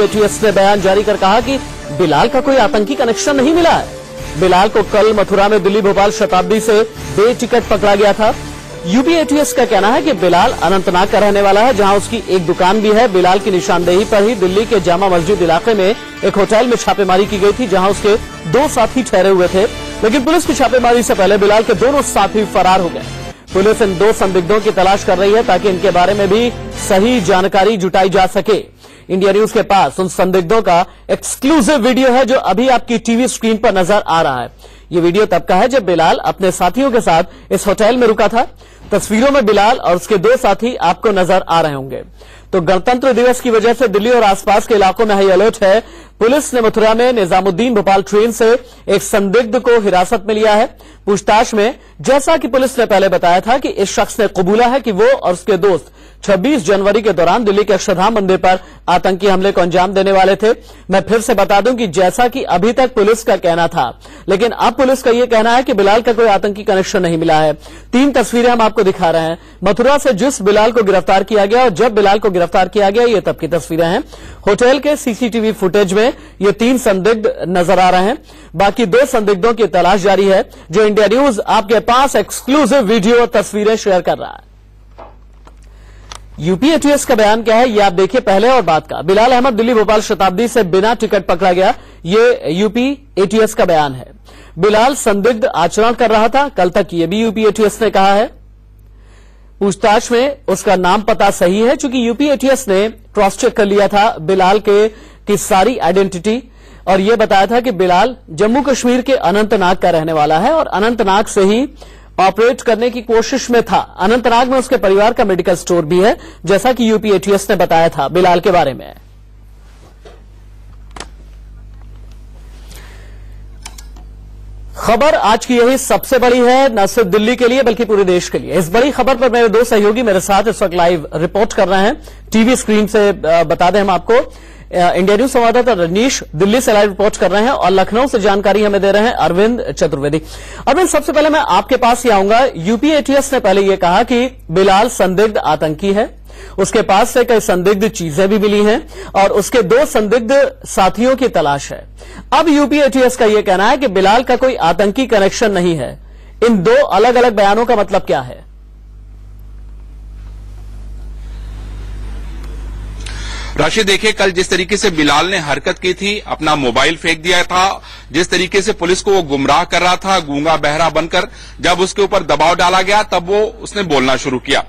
ATS ने बयान जारी कर कहा कि बिलाल का कोई आतंकी कनेक्शन नहीं मिला है। बिलाल को कल मथुरा में दिल्ली भोपाल शताब्दी से बे टिकट पकड़ा गया था। यूपी एटीएस का कहना है कि बिलाल अनंतनाग का रहने वाला है, जहां उसकी एक दुकान भी है। बिलाल की निशानदेही पर ही दिल्ली के जामा मस्जिद इलाके में एक होटल में छापेमारी की गई थी, जहां उसके 2 साथी ठहरे हुए थे, लेकिन पुलिस की छापेमारी से पहले बिलाल के दोनों साथी फरार हो गए। पुलिस इन 2 संदिग्धों की तलाश कर रही है ताकि इनके बारे में भी सही जानकारी जुटाई जा सके। इंडिया न्यूज के पास उन संदिग्धों का एक्सक्लूसिव वीडियो है जो अभी आपकी टीवी स्क्रीन पर नजर आ रहा है। ये वीडियो तब का है जब बिलाल अपने साथियों के साथ इस होटल में रुका था। तस्वीरों में बिलाल और उसके 2 साथी आपको नजर आ रहे होंगे। तो गणतंत्र दिवस की वजह से दिल्ली और आसपास के इलाकों में हाई अलर्ट है। पुलिस ने मथुरा में निजामुद्दीन भोपाल ट्रेन से एक संदिग्ध को हिरासत में लिया है। पूछताछ में जैसा कि पुलिस ने पहले बताया था कि इस शख्स ने कबूला है कि वो और उसके दोस्त 26 जनवरी के दौरान दिल्ली के अक्षरधाम मंदिर पर आतंकी हमले को अंजाम देने वाले थे। मैं फिर से बता दूं कि जैसा कि अभी तक पुलिस का कहना था, लेकिन अब पुलिस का यह कहना है कि बिलाल का कोई आतंकी कनेक्शन नहीं मिला है। 3 तस्वीरें हम आपको दिखा रहे हैं। मथुरा से जिस बिलाल को गिरफ्तार किया गया और जब बिलाल को गिरफ्तार किया गया, ये तब की तस्वीरें हैं। होटल के सीसीटीवी फुटेज में ये 3 संदिग्ध नजर आ रहे हैं। बाकी 2 संदिग्धों की तलाश जारी है, जो इंडिया न्यूज आपके पास एक्सक्लूसिव वीडियो और तस्वीरें शेयर कर रहा है। यूपी एटीएस का बयान क्या है, ये आप देखिए पहले और बाद का। बिलाल अहमद दिल्ली भोपाल शताब्दी से बिना टिकट पकड़ा गया, ये यूपी एटीएस का बयान है। बिलाल संदिग्ध आचरण कर रहा था, कल तक ये भी यूपी एटीएस ने कहा है। पूछताछ में उसका नाम पता सही है, चूंकि यूपी एटीएस ने क्रॉस चेक कर लिया था बिलाल की सारी आइडेंटिटी और यह बताया था कि बिलाल जम्मू कश्मीर के अनंतनाग का रहने वाला है और अनंतनाग से ही ऑपरेट करने की कोशिश में था। अनंतनाग में उसके परिवार का मेडिकल स्टोर भी है, जैसा कि यूपी एटीएस ने बताया था बिलाल के बारे में। खबर आज की यही सबसे बड़ी है, न सिर्फ दिल्ली के लिए बल्कि पूरे देश के लिए। इस बड़ी खबर पर मेरे 2 सहयोगी मेरे साथ इस वक्त लाइव रिपोर्ट कर रहे हैं। टीवी स्क्रीन से बता दें हम आपको, इंडिया न्यूज संवाददाता रजनीश दिल्ली से लाइव रिपोर्ट कर रहे हैं और लखनऊ से जानकारी हमें दे रहे हैं अरविंद चतुर्वेदी। अरविंद, सबसे पहले मैं आपके पास ही आऊंगा। यूपी एटीएस ने पहले यह कहा कि बिलाल संदिग्ध आतंकी है, उसके पास से कई संदिग्ध चीजें भी मिली हैं और उसके 2 संदिग्ध साथियों की तलाश है। अब यूपी एटीएस का यह कहना है कि बिलाल का कोई आतंकी कनेक्शन नहीं है। इन 2 अलग अलग बयानों का मतलब क्या है? राशि, देखिए, कल जिस तरीके से बिलाल ने हरकत की थी, अपना मोबाइल फेंक दिया था, जिस तरीके से पुलिस को वो गुमराह कर रहा था, गूंगा बहरा बनकर, जब उसके ऊपर दबाव डाला गया तब वो उसने बोलना शुरू किया।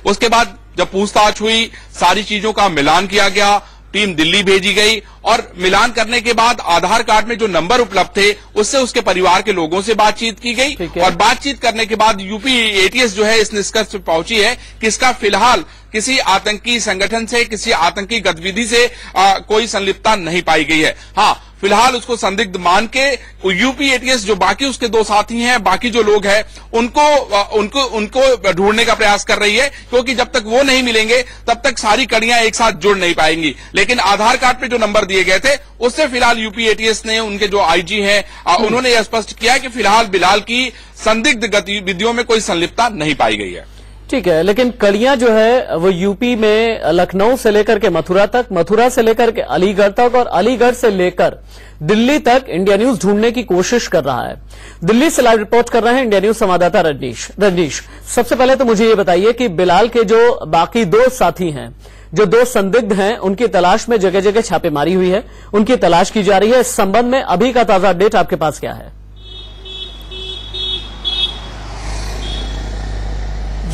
उसके बाद जब पूछताछ हुई, सारी चीजों का मिलान किया गया, टीम दिल्ली भेजी गई और मिलान करने के बाद आधार कार्ड में जो नंबर उपलब्ध थे उससे उसके परिवार के लोगों से बातचीत की गई और बातचीत करने के बाद यूपी एटीएस जो है इस निष्कर्ष पर पहुंची है कि इसका फिलहाल किसी आतंकी संगठन से, किसी आतंकी गतिविधि से कोई संलिप्तता नहीं पाई गई है। हाँ, फिलहाल उसको संदिग्ध मान के यूपी एटीएस जो बाकी उसके 2 साथी हैं, बाकी जो लोग हैं, उनको ढूंढने का प्रयास कर रही है, क्योंकि जब तक वो नहीं मिलेंगे तब तक सारी कड़ियां एक साथ जुड़ नहीं पाएंगी। लेकिन आधार कार्ड पे जो नंबर दिए गए थे उससे फिलहाल यूपी एटीएस ने, उनके जो आईजी हैं, उन्होंने यह स्पष्ट किया कि फिलहाल बिलाल की संदिग्ध गतिविधियों में कोई संलिप्तता नहीं पाई गई है। ठीक है, लेकिन कड़ियां जो है वो यूपी में लखनऊ से लेकर के मथुरा तक, मथुरा से लेकर के अलीगढ़ तक और अलीगढ़ से लेकर दिल्ली तक इंडिया न्यूज ढूंढने की कोशिश कर रहा है। दिल्ली से लाइव रिपोर्ट कर रहे हैं इंडिया न्यूज संवाददाता रजनीश। सबसे पहले तो मुझे ये बताइए कि बिलाल के जो बाकी 2 साथी हैं, जो 2 संदिग्ध हैं, उनकी तलाश में जगह जगह छापेमारी हुई है, उनकी तलाश की जा रही है। इस संबंध में अभी का ताजा अपडेट आपके पास क्या है?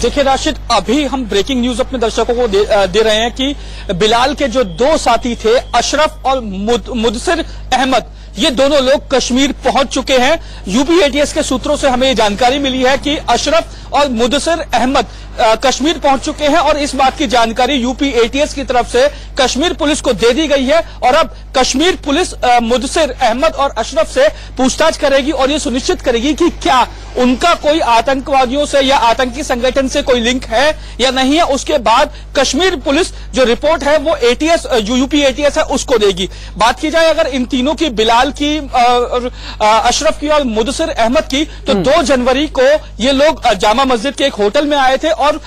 देखिए राशिद, अभी हम ब्रेकिंग न्यूज अपने दर्शकों को दे रहे हैं कि बिलाल के जो 2 साथी थे, अशरफ और मुदसिर अहमद, ये दोनों लोग कश्मीर पहुंच चुके हैं। यूपी एटीएस के सूत्रों से हमें ये जानकारी मिली है कि अशरफ और मुदसिर अहमद कश्मीर पहुंच चुके हैं और इस बात की जानकारी यूपी एटीएस की तरफ से कश्मीर पुलिस को दे दी गई है और अब कश्मीर पुलिस मुदसिर अहमद और अशरफ से पूछताछ करेगी और ये सुनिश्चित करेगी कि क्या उनका कोई आतंकवादियों से या आतंकी संगठन से कोई लिंक है या नहीं है। उसके बाद कश्मीर पुलिस जो रिपोर्ट है वो एटीएस, जो यूपी एटीएस है, उसको देगी। बात की जाए अगर इन तीनों की, बिलाल की, अशरफ की और मुदसिर अहमद की, तो 2 जनवरी को ये लोग जामा जामा मस्जिद के एक होटल में आए थे और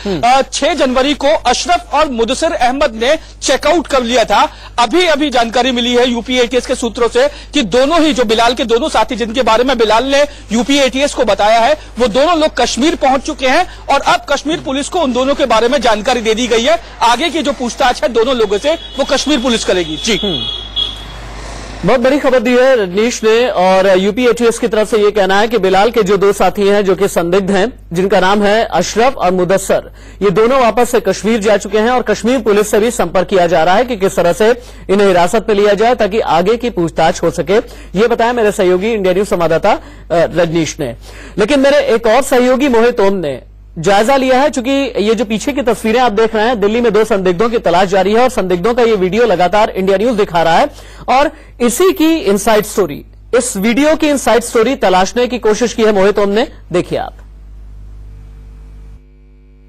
6 जनवरी को अशरफ और मुदस्सिर अहमद ने चेकआउट कर लिया था। अभी अभी जानकारी मिली है यूपी एटीएस के सूत्रों से कि दोनों ही जो बिलाल के दोनों साथी जिनके बारे में बिलाल ने यूपी एटीएस को बताया है, वो दोनों लोग कश्मीर पहुंच चुके हैं और अब कश्मीर पुलिस को उन दोनों के बारे में जानकारी दे दी गई है। आगे की जो पूछताछ है दोनों लोगों से वो कश्मीर पुलिस करेगी। जी बहुत बड़ी खबर दी है रजनीश ने, और यूपी एटीएस की तरफ से यह कहना है कि बिलाल के जो 2 साथी हैं जो कि संदिग्ध हैं, जिनका नाम है अशरफ और मुदस्सिर, ये दोनों वापस से कश्मीर जा चुके हैं और कश्मीर पुलिस से भी संपर्क किया जा रहा है कि किस तरह से इन्हें हिरासत में लिया जाए ताकि आगे की पूछताछ हो सके। ये बताया मेरे सहयोगी इंडिया न्यूज संवाददाता रजनीश ने। लेकिन मेरे एक और सहयोगी मोहित ओम ने जायजा लिया है, चूंकि ये जो पीछे की तस्वीरें आप देख रहे हैं, दिल्ली में 2 संदिग्धों की तलाश जारी है और संदिग्धों का ये वीडियो लगातार इंडिया न्यूज दिखा रहा है और इसी की इनसाइड स्टोरी, इस वीडियो की इनसाइड स्टोरी तलाशने की कोशिश की है मोहित ओम ने। देखिए आप।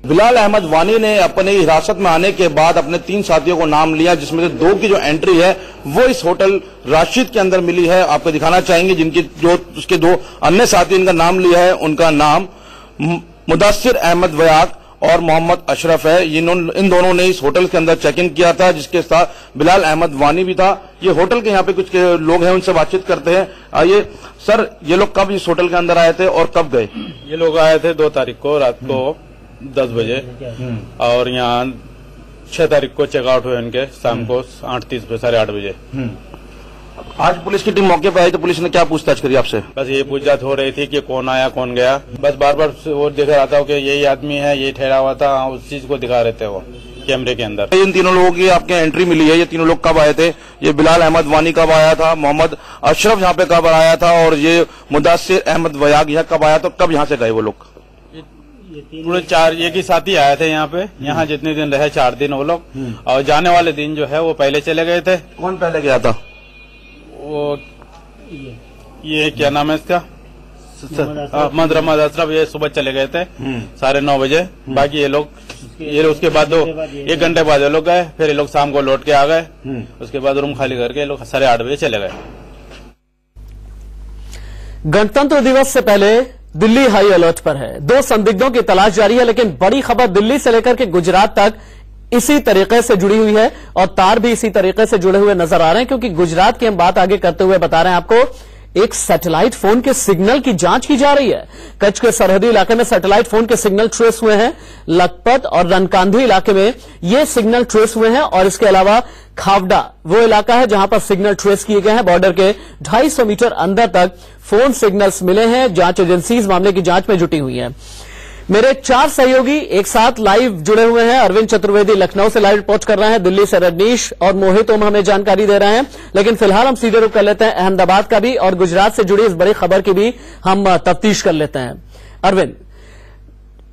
बिलाल अहमद वानी ने अपने हिरासत में आने के बाद अपने 3 साथियों को नाम लिया, जिसमें से 2 की जो एंट्री है वो इस होटल राशिद के अंदर मिली है। आपको दिखाना चाहेंगे जिनकी जो उसके 2 अन्य साथी इनका नाम लिया है, उनका नाम मुदस्सिर अहमद वयाक और मोहम्मद अशरफ है। इन दोनों ने इस होटल के अंदर चेक इन किया था, जिसके साथ बिलाल अहमद वानी भी था। ये होटल के यहाँ पे कुछ लोग हैं, उनसे बातचीत करते हैं। आइए सर, ये लोग कब इस होटल के अंदर आए थे और कब गए? ये लोग आए थे 2 तारीख को रात को 10 बजे और यहाँ 6 तारीख को चेकआउट हुए उनके शाम को 8:30 पे 8:30 बजे। आज पुलिस की टीम मौके पर आई तो पुलिस ने क्या पूछताछ करी आपसे? बस ये पूछताछ हो रही थी कि कौन आया कौन गया। बस बार बार वो दिख रहा था कि यही आदमी है, ये ठहरा हुआ था, उस चीज को दिखा रहे थे वो कैमरे के अंदर। इन तीनों लोगों की आपके एंट्री मिली है, ये तीनों लोग कब आए थे? ये बिलाल अहमद वानी कब आया था, मोहम्मद अशरफ यहाँ पे कब आया था और ये मुदस्सिर अहमद वयाक यहाँ कब आया, तो कब यहाँ से गए वो लोग? पूरे 4 एक ही साथी आए थे यहाँ पे। यहाँ जितने दिन रहे 4 दिन वो लोग, और जाने वाले दिन जो है वो पहले चले गए थे। कौन पहले गया था? वो ये क्या नाम है इसका, मोहम्मद अशरफ, ये सुबह चले गए थे 9:30 बजे। बाकी ये लोग उसके बाद 1 घंटे बाद ये लोग गए, फिर ये लोग शाम को लौट के आ गए। उसके बाद रूम खाली करके ये लोग 8:30 बजे चले गए। गणतंत्र दिवस से पहले दिल्ली हाई अलर्ट पर है। 2 संदिग्धों की तलाश जारी है, लेकिन बड़ी खबर दिल्ली से लेकर के गुजरात तक इसी तरीके से जुड़ी हुई है और तार भी इसी तरीके से जुड़े हुए नजर आ रहे हैं, क्योंकि गुजरात की हम बात आगे करते हुए बता रहे हैं आपको, एक सैटेलाइट फोन के सिग्नल की जांच की जा रही है। कच्छ के सरहदी इलाके में सैटेलाइट फोन के सिग्नल ट्रेस हुए हैं। लखपत और रनकांधी इलाके में ये सिग्नल ट्रेस हुए हैं और इसके अलावा खावड़ा वो इलाका है जहां पर सिग्नल ट्रेस किए गए हैं। बॉर्डर के 250 मीटर अंदर तक फोन सिग्नल्स मिले हैं। जांच एजेंसी इस मामले की जांच में जुटी हुई है। मेरे 4 सहयोगी एक साथ लाइव जुड़े हुए हैं। अरविंद चतुर्वेदी लखनऊ से लाइव रिपोर्ट कर रहे हैं, दिल्ली से रजनीश और मोहित ओम हमें जानकारी दे रहे हैं। लेकिन फिलहाल हम सीधे रुख कर लेते हैं अहमदाबाद का भी और गुजरात से जुड़ी इस बड़ी खबर की भी हम तफ्तीश कर लेते हैं। अरविंद,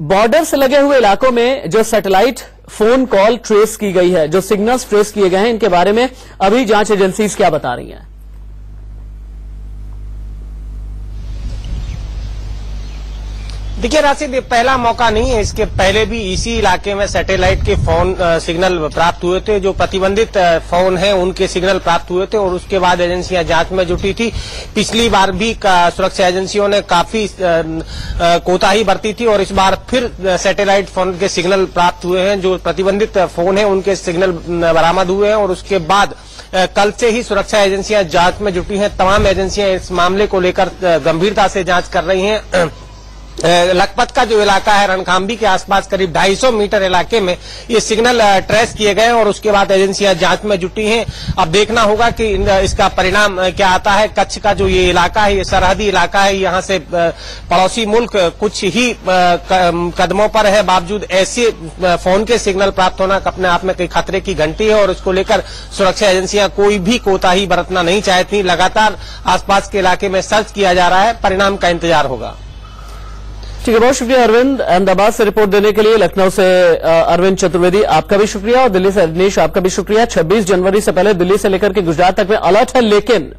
बॉर्डर से लगे हुए इलाकों में जो सैटेलाइट फोन कॉल ट्रेस की गई है, जो सिग्नल्स ट्रेस किए गए हैं, इनके बारे में अभी जांच एजेंसीज क्या बता रही हैं? देखिए राशिद, पहला मौका नहीं है, इसके पहले भी इसी इलाके में सैटेलाइट के फोन सिग्नल प्राप्त हुए थे। जो प्रतिबंधित फोन हैं उनके सिग्नल प्राप्त हुए थे और उसके बाद एजेंसियां जांच में जुटी थी। पिछली बार भी सुरक्षा एजेंसियों ने काफी कोताही बरती थी और इस बार फिर सैटेलाइट फोन के सिग्नल प्राप्त हुए हैं। जो प्रतिबंधित फोन है उनके सिग्नल बरामद हुए हैं और उसके बाद कल से ही सुरक्षा एजेंसियां जांच में जुटी हैं। तमाम एजेंसियां इस मामले को लेकर गंभीरता से जांच कर रही हैं। लखपत का जो इलाका है, रणखांबी के आसपास करीब 250 मीटर इलाके में ये सिग्नल ट्रेस किए गए और उसके बाद एजेंसियां जांच में जुटी हैं। अब देखना होगा कि इसका परिणाम क्या आता है। कच्छ का जो ये इलाका है, ये सरहदी इलाका है, यहाँ से पड़ोसी मुल्क कुछ ही कदमों पर है। बावजूद ऐसे फोन के सिग्नल प्राप्त होना अपने आप में कई खतरे की घंटी है और इसको लेकर सुरक्षा एजेंसियां कोई भी कोताही बरतना नहीं चाहती। लगातार आसपास के इलाके में सर्च किया जा रहा है, परिणाम का इंतजार होगा। ठीक है, बहुत शुक्रिया अरविंद, अहमदाबाद से रिपोर्ट देने के लिए। लखनऊ से अरविंद चतुर्वेदी आपका भी शुक्रिया और दिल्ली से रजनीश आपका भी शुक्रिया। 26 जनवरी से पहले दिल्ली से लेकर के गुजरात तक में अलर्ट है, लेकिन